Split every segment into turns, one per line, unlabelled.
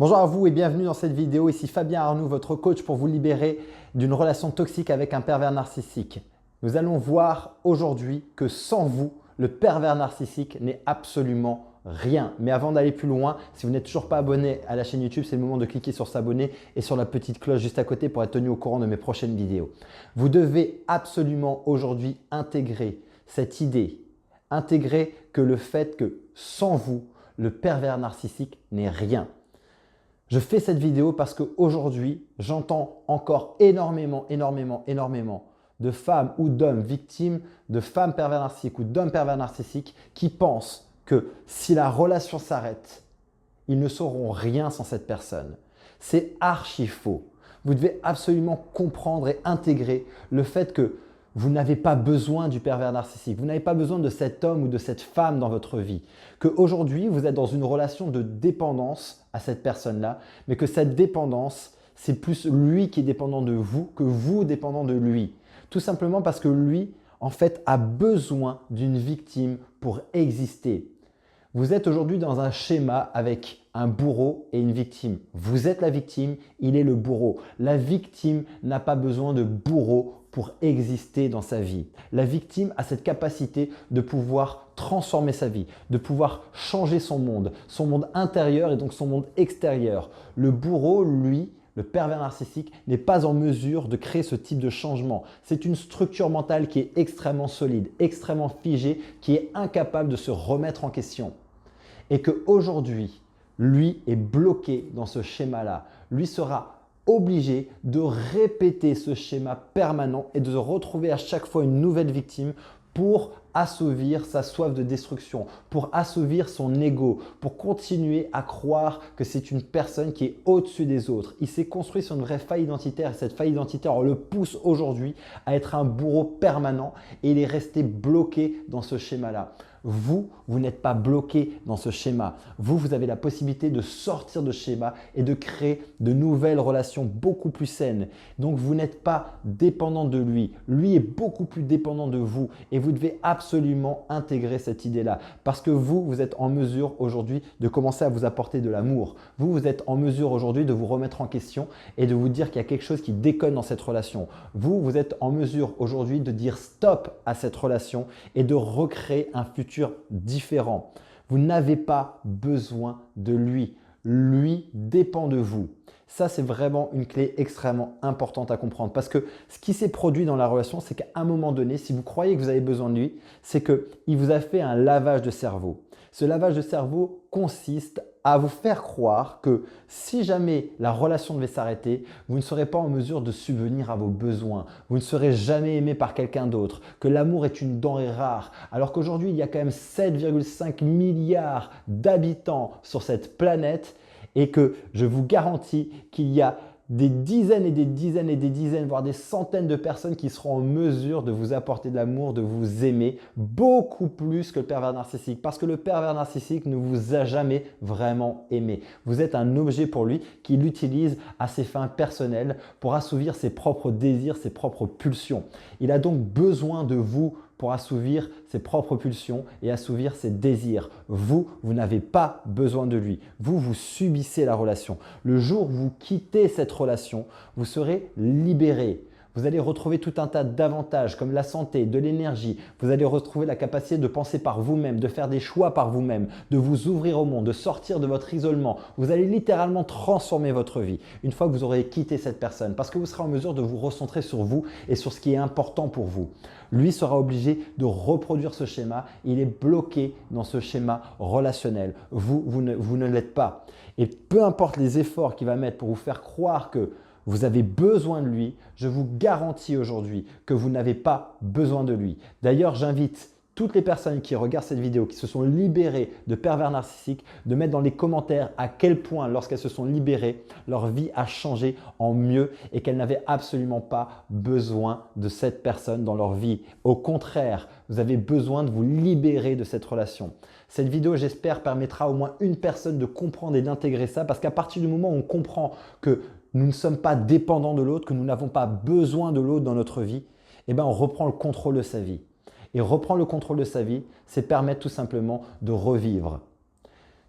Bonjour à vous et bienvenue dans cette vidéo. Ici Fabien Arnoux, votre coach pour vous libérer d'une relation toxique avec un pervers narcissique. Nous allons voir aujourd'hui que sans vous, le pervers narcissique n'est absolument rien. Mais avant d'aller plus loin, si vous n'êtes toujours pas abonné à la chaîne YouTube, c'est le moment de cliquer sur s'abonner et sur la petite cloche juste à côté pour être tenu au courant de mes prochaines vidéos. Vous devez absolument aujourd'hui intégrer cette idée, intégrer que le fait que sans vous, le pervers narcissique n'est rien. Je fais cette vidéo parce qu'aujourd'hui, j'entends encore énormément de femmes ou d'hommes victimes de femmes pervers narcissiques ou d'hommes pervers narcissiques qui pensent que si la relation s'arrête, ils ne sauront rien sans cette personne. C'est archi faux. Vous devez absolument comprendre et intégrer le fait que vous n'avez pas besoin du pervers narcissique, vous n'avez pas besoin de cet homme ou de cette femme dans votre vie. Qu'aujourd'hui, vous êtes dans une relation de dépendance à cette personne-là, mais que cette dépendance, c'est plus lui qui est dépendant de vous que vous dépendant de lui. Tout simplement parce que lui, en fait, a besoin d'une victime pour exister. Vous êtes aujourd'hui dans un schéma avec un bourreau et une victime. Vous êtes la victime, il est le bourreau. La victime n'a pas besoin de bourreau pour exister dans sa vie. La victime a cette capacité de pouvoir transformer sa vie, de pouvoir changer son monde intérieur et donc son monde extérieur. Le bourreau, lui, le pervers narcissique n'est pas en mesure de créer ce type de changement. C'est une structure mentale qui est extrêmement solide, extrêmement figée, qui est incapable de se remettre en question. Et qu'aujourd'hui, lui est bloqué dans ce schéma-là. Lui sera obligé de répéter ce schéma permanent et de se retrouver à chaque fois une nouvelle victime pour assouvir sa soif de destruction, pour assouvir son ego, pour continuer à croire que c'est une personne qui est au-dessus des autres. Il s'est construit sur une vraie faille identitaire et cette faille identitaire, on le pousse aujourd'hui à être un bourreau permanent et il est resté bloqué dans ce schéma-là. Vous n'êtes pas bloqué dans ce schéma. Vous avez la possibilité de sortir de ce schéma et de créer de nouvelles relations beaucoup plus saines. Donc, vous n'êtes pas dépendant de lui. Lui est beaucoup plus dépendant de vous et vous devez absolument intégrer cette idée-là parce que vous êtes en mesure aujourd'hui de commencer à vous apporter de l'amour. Vous êtes en mesure aujourd'hui de vous remettre en question et de vous dire qu'il y a quelque chose qui déconne dans cette relation. Vous êtes en mesure aujourd'hui de dire stop à cette relation et de recréer un futur différent. Vous n'avez pas besoin de lui. Lui dépend de vous. Ça, c'est vraiment une clé extrêmement importante à comprendre parce que ce qui s'est produit dans la relation, c'est qu'à un moment donné, si vous croyez que vous avez besoin de lui, c'est qu'il vous a fait un lavage de cerveau. Ce lavage de cerveau consiste à vous faire croire que si jamais la relation devait s'arrêter, vous ne serez pas en mesure de subvenir à vos besoins. Vous ne serez jamais aimé par quelqu'un d'autre, que l'amour est une denrée rare. Alors qu'aujourd'hui, il y a quand même 7,5 milliards d'habitants sur cette planète et que je vous garantis qu'il y a des dizaines et des dizaines et des dizaines, voire des centaines de personnes qui seront en mesure de vous apporter de l'amour, de vous aimer beaucoup plus que le pervers narcissique. Parce que le pervers narcissique ne vous a jamais vraiment aimé. Vous êtes un objet pour lui qu'il utilise à ses fins personnelles pour assouvir ses propres désirs, ses propres pulsions. Il a donc besoin de vous pour assouvir ses propres pulsions et assouvir ses désirs. Vous n'avez pas besoin de lui. Vous subissez la relation. Le jour où vous quittez cette relation, vous serez libéré. Vous allez retrouver tout un tas d'avantages comme la santé, de l'énergie. Vous allez retrouver la capacité de penser par vous-même, de faire des choix par vous-même, de vous ouvrir au monde, de sortir de votre isolement. Vous allez littéralement transformer votre vie une fois que vous aurez quitté cette personne parce que vous serez en mesure de vous recentrer sur vous et sur ce qui est important pour vous. Lui sera obligé de reproduire ce schéma. Il est bloqué dans ce schéma relationnel. Vous ne l'êtes pas. Et peu importe les efforts qu'il va mettre pour vous faire croire que vous avez besoin de lui, je vous garantis aujourd'hui que vous n'avez pas besoin de lui. D'ailleurs, j'invite toutes les personnes qui regardent cette vidéo, qui se sont libérées de pervers narcissiques, de mettre dans les commentaires à quel point, lorsqu'elles se sont libérées, leur vie a changé en mieux et qu'elles n'avaient absolument pas besoin de cette personne dans leur vie. Au contraire, vous avez besoin de vous libérer de cette relation. Cette vidéo, j'espère, permettra au moins une personne de comprendre et d'intégrer ça parce qu'à partir du moment où on comprend que nous ne sommes pas dépendants de l'autre, que nous n'avons pas besoin de l'autre dans notre vie, eh bien, on reprend le contrôle de sa vie. Et reprendre le contrôle de sa vie, c'est permettre tout simplement de revivre.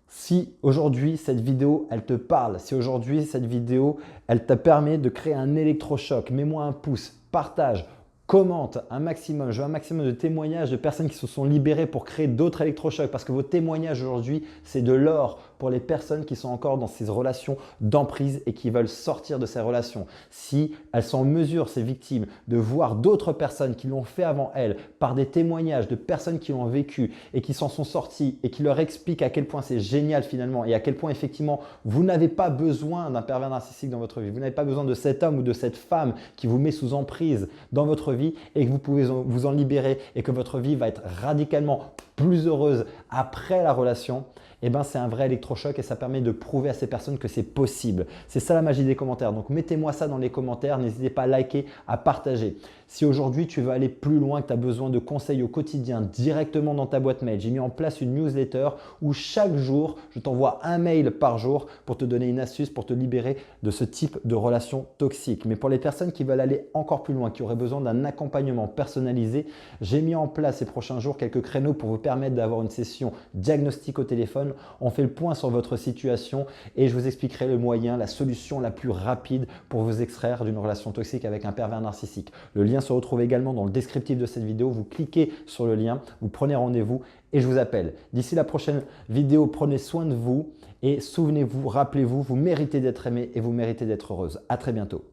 Si aujourd'hui cette vidéo elle te parle, si aujourd'hui cette vidéo elle te permet de créer un électrochoc, mets-moi un pouce, partage, commente un maximum. Je veux un maximum de témoignages de personnes qui se sont libérées pour créer d'autres électrochocs parce que vos témoignages aujourd'hui c'est de l'or pour les personnes qui sont encore dans ces relations d'emprise et qui veulent sortir de ces relations. Si elles sont en mesure, ces victimes, de voir d'autres personnes qui l'ont fait avant elles par des témoignages de personnes qui l'ont vécu et qui s'en sont sorties et qui leur expliquent à quel point c'est génial finalement et à quel point effectivement vous n'avez pas besoin d'un pervers narcissique dans votre vie. Vous n'avez pas besoin de cet homme ou de cette femme qui vous met sous emprise dans votre vie et que vous pouvez vous en libérer et que votre vie va être radicalement plus heureuse après la relation. Eh ben, c'est un vrai électrochoc et ça permet de prouver à ces personnes que c'est possible. C'est ça la magie des commentaires. Donc, mettez-moi ça dans les commentaires. N'hésitez pas à liker, à partager. Si aujourd'hui, tu veux aller plus loin, que tu as besoin de conseils au quotidien directement dans ta boîte mail, j'ai mis en place une newsletter où chaque jour, je t'envoie un mail par jour pour te donner une astuce pour te libérer de ce type de relation toxique. Mais pour les personnes qui veulent aller encore plus loin, qui auraient besoin d'un accompagnement personnalisé, j'ai mis en place ces prochains jours quelques créneaux pour vous permettre d'avoir une session diagnostic au téléphone. On fait le point sur votre situation et je vous expliquerai le moyen, la solution la plus rapide pour vous extraire d'une relation toxique avec un pervers narcissique. Le lien se retrouve également dans le descriptif de cette vidéo. Vous cliquez sur le lien, vous prenez rendez-vous et je vous appelle. D'ici la prochaine vidéo, prenez soin de vous et souvenez-vous, rappelez-vous, vous méritez d'être aimé et vous méritez d'être heureuse. À très bientôt.